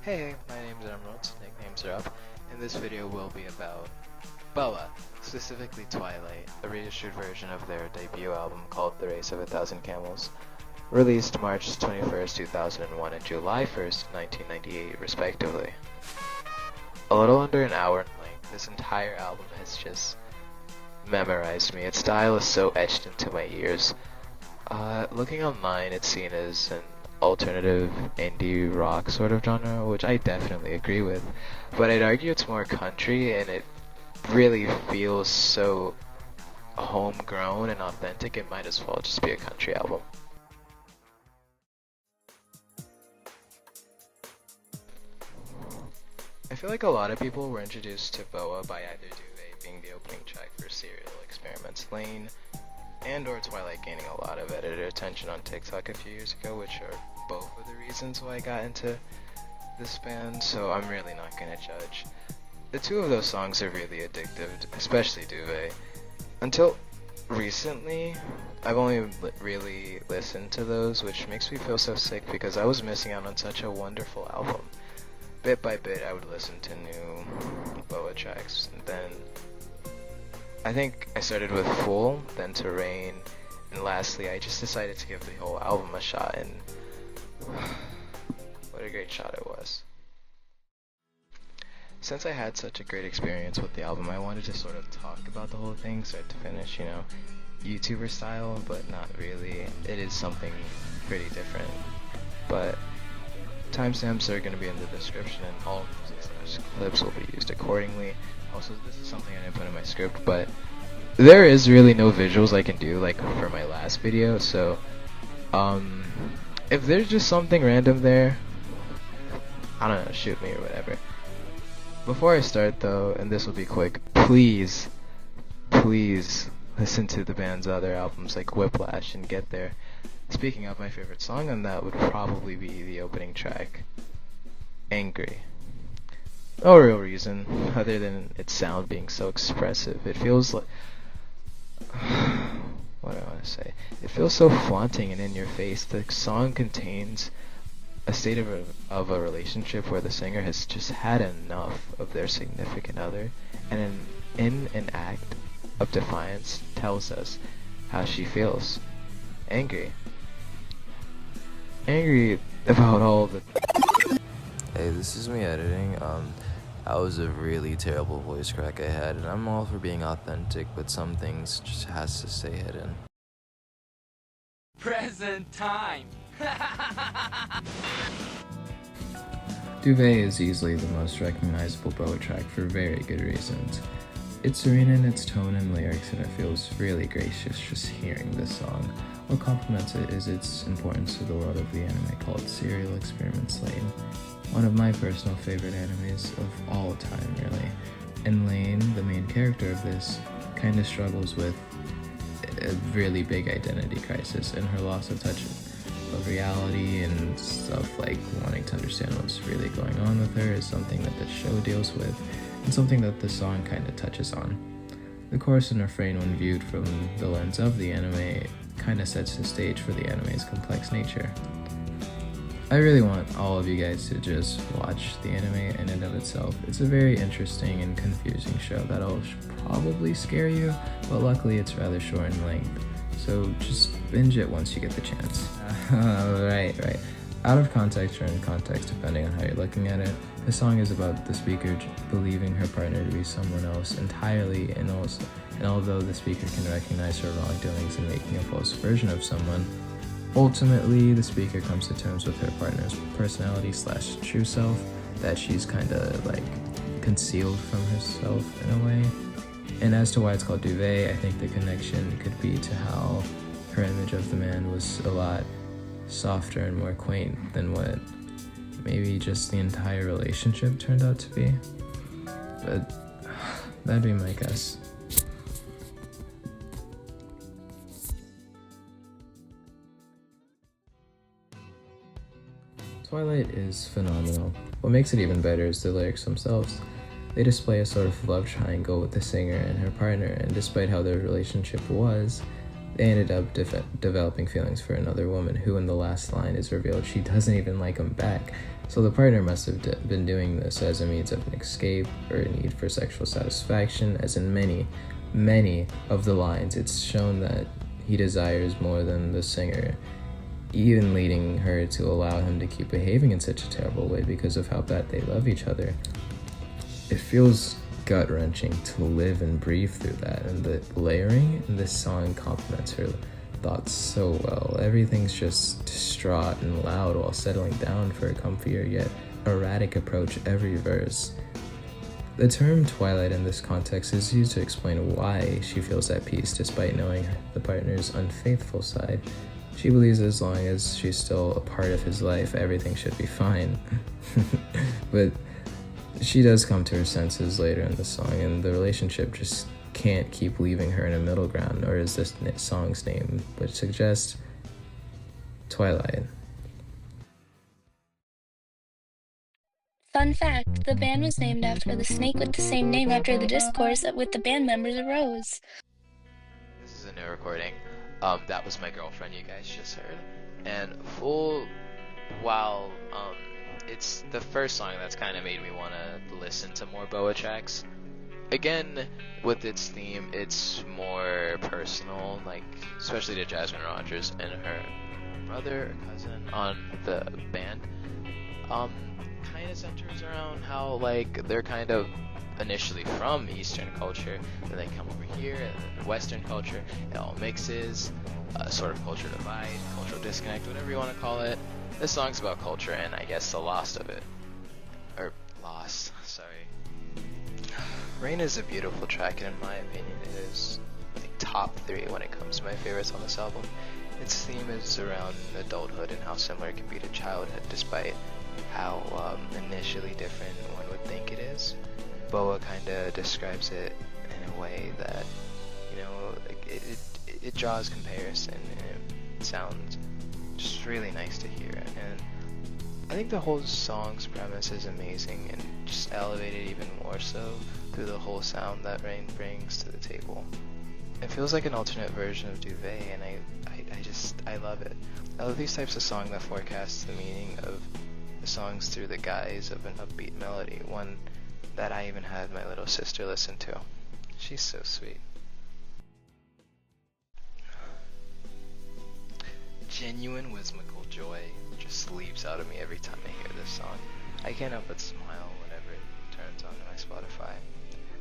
Hey, my name's Emerald, nicknames are up, and this video will be about Boa, specifically Twilight, a reissued version of their debut album called The Race of a Thousand Camels, released March 21st, 2001 and July 1st, 1998 respectively. A little under an hour in length, this entire album has just memorized me. Its style is so etched into my ears. Looking online, it's seen as an alternative indie rock sort of genre, which I definitely agree with, but I'd argue it's more country, and it really feels so homegrown and authentic. It might as well just be a country album. I feel like a lot of people were introduced to Boa by either Duvet being the opening track for Serial Experiments Lane, and or Twilight gaining a lot of editor attention on TikTok a few years ago, which are both of the reasons why I got into this band, so I'm really not gonna judge. The two of those songs are really addictive, especially Duvet. Until recently, I've only really listened to those, which makes me feel so sick because I was missing out on such a wonderful album. Bit by bit, I would listen to new Boa tracks, and then I think I started with Fool, then to Rain, and lastly I just decided to give the whole album a shot, and what a great shot it was. Since I had such a great experience with the album, I wanted to sort of talk about the whole thing, start to finish, YouTuber style, but not really. It is something pretty different, but timestamps are going to be in the description, and all music / clips will be used accordingly. Also, this is something I didn't put in my script, but there is really no visuals I can do, like for my last video, so if there's just something random there, I don't know, shoot me or whatever. Before I start though, and this will be quick, please listen to the band's other albums like Whiplash and Get There. Speaking of, my favorite song on that would probably be the opening track, Angry. No real reason, other than its sound being so expressive. It feels like, what do I want to say? It feels so flaunting and in your face. The song contains a state of a relationship where the singer has just had enough of their significant other, and in an act of defiance tells us how she feels. Angry about all the... Hey, this is me editing. That was a really terrible voice crack I had, and I'm all for being authentic, but some things just has to stay hidden. Present time! Duvet is easily the most recognizable Boa track for very good reasons. It's serene in its tone and lyrics, and it feels really gracious just hearing this song. What complements it is its importance to the world of the anime called Serial Experiments Lane, one of my personal favorite animes of all time, really. And Lane, the main character of this, kinda struggles with a really big identity crisis, and her loss of touch of reality and stuff like wanting to understand what's really going on with her is something that the show deals with, and something that the song kinda touches on. The chorus and refrain, when viewed from the lens of the anime, kinda sets the stage for the anime's complex nature. I really want all of you guys to just watch the anime in and of itself. It's a very interesting and confusing show that'll probably scare you, but luckily it's rather short in length, so just binge it once you get the chance. Right. Out of context or in context, depending on how you're looking at it, the song is about the speaker believing her partner to be someone else entirely, and although the speaker can recognize her wrongdoings in making a false version of someone, ultimately the speaker comes to terms with her partner's personality / true self that she's kinda like concealed from herself in a way. And as to why it's called Duvet, I think the connection could be to how her image of the man was a lot softer and more quaint than what maybe just the entire relationship turned out to be. But that'd be my guess. Twilight is phenomenal. What makes it even better is the lyrics themselves. They display a sort of love triangle with the singer and her partner, and despite how their relationship was, They ended up developing feelings for another woman who in the last line is revealed she doesn't even like him back. So the partner must have been doing this as a means of an escape or a need for sexual satisfaction, as in many of the lines it's shown that he desires more than the singer, even leading her to allow him to keep behaving in such a terrible way because of how bad they love each other. It feels gut-wrenching to live and breathe through that, and the layering in this song complements her thoughts so well. Everything's just distraught and loud while settling down for a comfier yet erratic approach every verse. The term twilight in this context is used to explain why she feels at peace despite knowing the partner's unfaithful side. She believes as long as she's still a part of his life, everything should be fine. But she does come to her senses later in the song, and the relationship just can't keep leaving her in a middle ground, or as this song's name would suggest, Twilight. Fun fact, the band was named after the snake with the same name after the discourse with the band members arose. This is a new recording. That was my girlfriend you guys just heard. And while it's the first song that's kind of made me want to listen to more Boa tracks. Again, with its theme, it's more personal, like especially to Jasmine Rogers and her brother or cousin on the band. Kind of centers around how like they're kind of initially from Eastern culture, then they come over here, and Western culture, it all mixes, sort of culture divide, cultural disconnect, whatever you want to call it. This song's about culture and I guess the loss of it. Sorry. Rain is a beautiful track, and in my opinion it is like top 3 when it comes to my favorites on this album. Its theme is around adulthood and how similar it can be to childhood despite how initially different one would think it is. Boa kinda describes it in a way that, you know, it draws comparison and it sounds just really nice to hear. And I think the whole song's premise is amazing and just elevated even more so through the whole sound that Rain brings to the table. It feels like an alternate version of Duvet, and I love it. I love these types of songs that forecast the meaning of the songs through the guise of an upbeat melody, one that I even had my little sister listen to. She's so sweet. Genuine whimsical joy just leaps out of me every time I hear this song. I can't help but smile whenever it turns on my Spotify.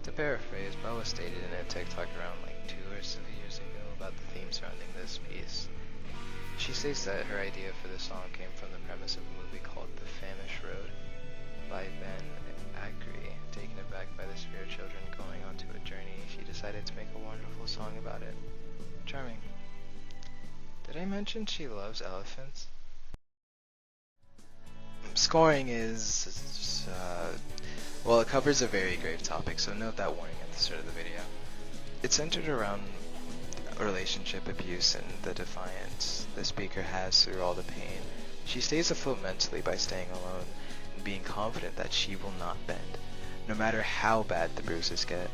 To paraphrase, Boa stated in a TikTok around like 2 or so years ago about the theme surrounding this piece. She states that her idea for the song came from the premise of a movie called The Famished Road by Ben Acri. Taken aback by the spirit children going onto a journey, she decided to make a wonderful song about it. Charming. Did I mention she loves elephants? Scoring is, well, it covers a very grave topic, so note that warning at the start of the video. It's centered around relationship abuse and the defiance the speaker has through all the pain. She stays afloat mentally by staying alone and being confident that she will not bend, no matter how bad the bruises get.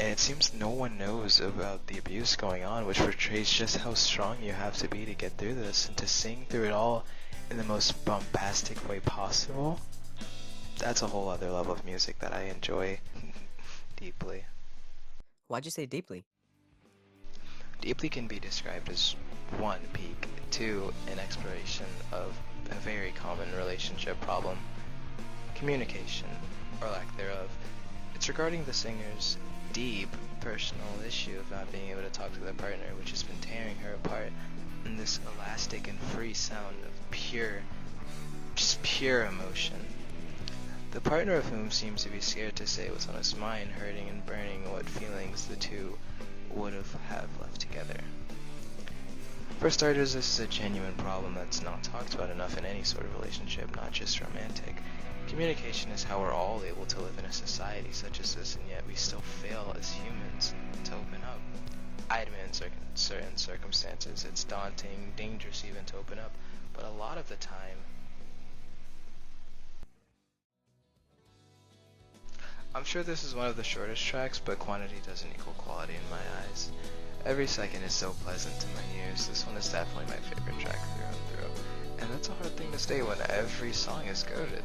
And it seems no one knows about the abuse going on, which portrays just how strong you have to be to get through this and to sing through it all in the most bombastic way possible. That's a whole other level of music that I enjoy deeply. Why'd you say deeply? Deeply can be described as 1, peak, 2, an exploration of a very common relationship problem, communication, or lack thereof. It's regarding the singer's deep personal issue of not being able to talk to their partner, which has been tearing her apart, and this elastic and free sound of pure emotion. The partner of whom seems to be scared to say what's on his mind, hurting and burning what feelings the two would have left together. For starters, this is a genuine problem that's not talked about enough in any sort of relationship, not just romantic. Communication is how we're all able to live in a society such as this, and yet we still fail as humans to open up. I admit in certain circumstances it's daunting, dangerous even to open up, but a lot of the time I'm sure this is one of the shortest tracks, but quantity doesn't equal quality in my eyes. Every second is so pleasant to my ears. This one is definitely my favorite track through and through. And that's a hard thing to say when every song is goated.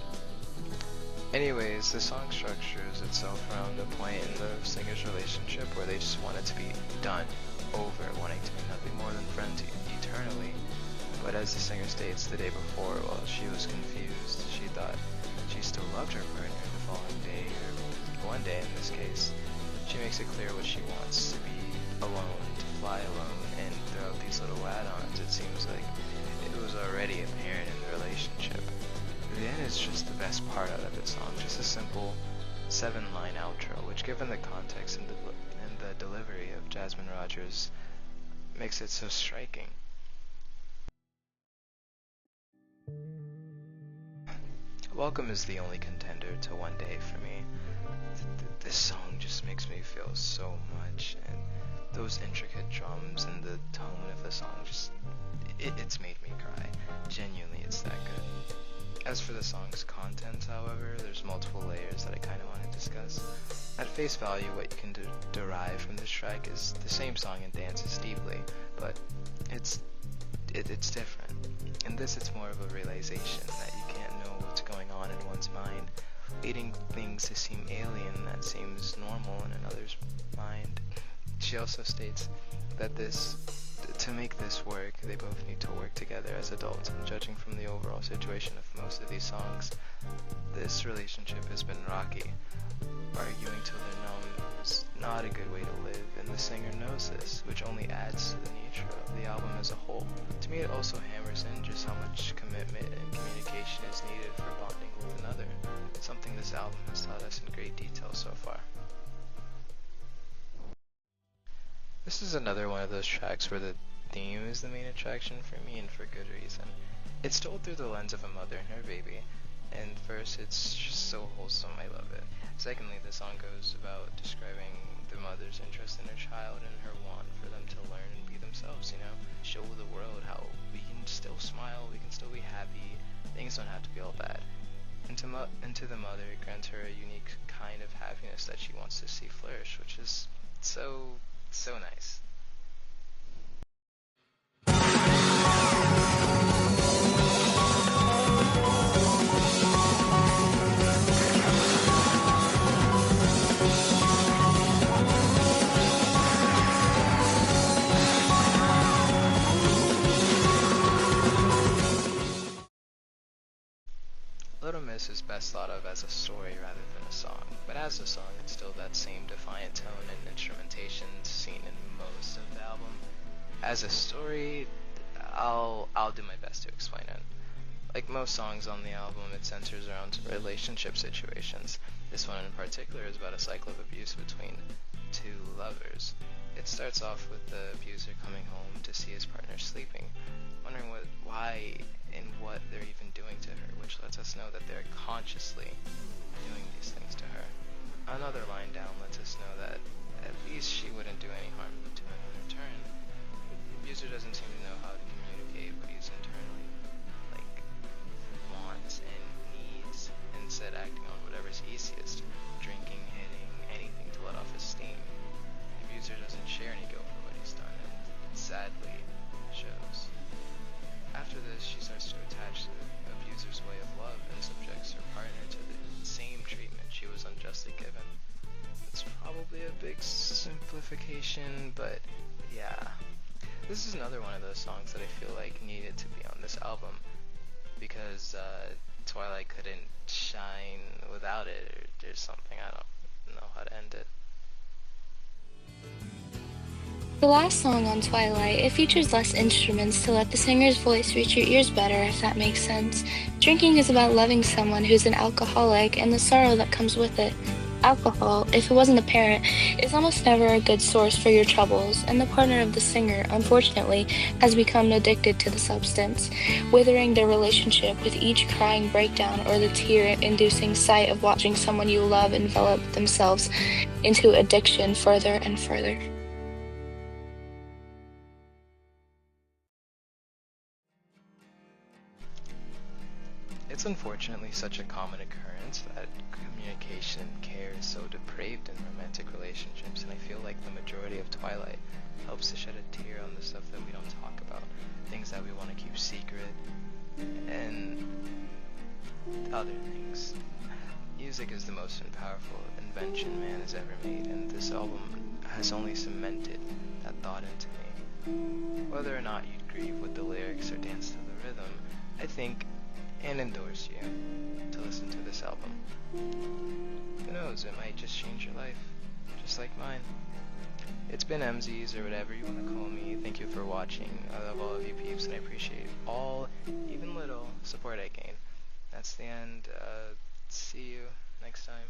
Anyways, the song structures itself around a point in the singer's relationship where they just want it to be done, over, wanting to be nothing more than friends eternally. But as the singer states the day before, while she was confused, she thought she still loved her partner the following day, or one day in this case. She makes it clear what she wants: to be alone, to fly alone, and throughout these little add-ons, it seems like it was already apparent in the relationship. The end is just the best part out of the song, just a simple 7-line outro, which given the context and the delivery of Jasmine Rogers makes it so striking. Welcome is the only contender to One Day for me. This song just makes me feel so much, and those intricate drums and the tone of the song just, it's made me cry. Genuinely, it's that good. As for the song's content, however, there's multiple layers that I kind of want to discuss. At face value, what you can derive from this track is the same song and dances deeply, but it's different. In this, it's more of a realization that you can't know what's going on in one's mind, leading things to seem alien that seems normal in another's mind. She also states that to make this work, they both need to work together as adults, and judging from the overall situation of most of these songs, this relationship has been rocky. Arguing till they're numb is not a good way to live, and the singer knows this, which only adds to the nature of the album as a whole. To me, it also hammers in just how much commitment and communication is needed for bonding with another, something this album has taught us in great detail so far. This is another one of those tracks where the theme is the main attraction for me, and for good reason. It's told through the lens of a mother and her baby, and first, it's just so wholesome, I love it. Secondly, the song goes about describing the mother's interest in her child and her want for them to learn and be themselves, show the world how we can still smile, we can still be happy, things don't have to be all bad. And to the mother, it grants her a unique kind of happiness that she wants to see flourish, which is so nice. Little Miss is best thought of as a story rather than a song, but as a song it's still that same defiant tone and instrumentation seen in most of the album. As a story, I'll do my best to explain it. Like most songs on the album, it centers around relationship situations. This one in particular is about a cycle of abuse between two lovers. It starts off with the abuser coming home to see his partner sleeping, wondering why and what they're even doing to her, which lets us know that they're consciously doing these things to her. Another line down lets us know that at least she wouldn't do any harm to him in return. The abuser doesn't seem to know how to communicate what he's internally wants and needs, instead acting on whatever's easiest, drinking, hitting, anything to let off his steam. The abuser doesn't share any guilt for what he's done, and sadly shows. After this, she starts to attach to the abuser's way of love and subjects her partner to the same treatment she was unjustly given. It's probably a big simplification, but yeah. This is another one of those songs that I feel like needed to be on this album, because Twilight couldn't shine without it, or there's something, I don't know how to end it. The last song on Twilight, it features less instruments to let the singer's voice reach your ears better, if that makes sense. Drinking is about loving someone who's an alcoholic and the sorrow that comes with it. Alcohol, if it wasn't apparent, is almost never a good source for your troubles, and the partner of the singer, unfortunately, has become addicted to the substance, withering their relationship with each crying breakdown or the tear-inducing sight of watching someone you love envelop themselves into addiction further and further. It's It's unfortunately such a common occurrence that communication and care is so depraved in romantic relationships, and I feel like the majority of Twilight helps to shed a tear on the stuff that we don't talk about, things that we want to keep secret, and other things. Music is the most powerful invention man has ever made, and this album has only cemented that thought into me. Whether or not you'd grieve with the lyrics or dance to the rhythm, I think and endorse you to listen to this album. Who knows, it might just change your life, just like mine. It's been MZs or whatever you want to call me. Thank you for watching. I love all of you peeps, and I appreciate all, even little, support I gain. That's the end. See you next time.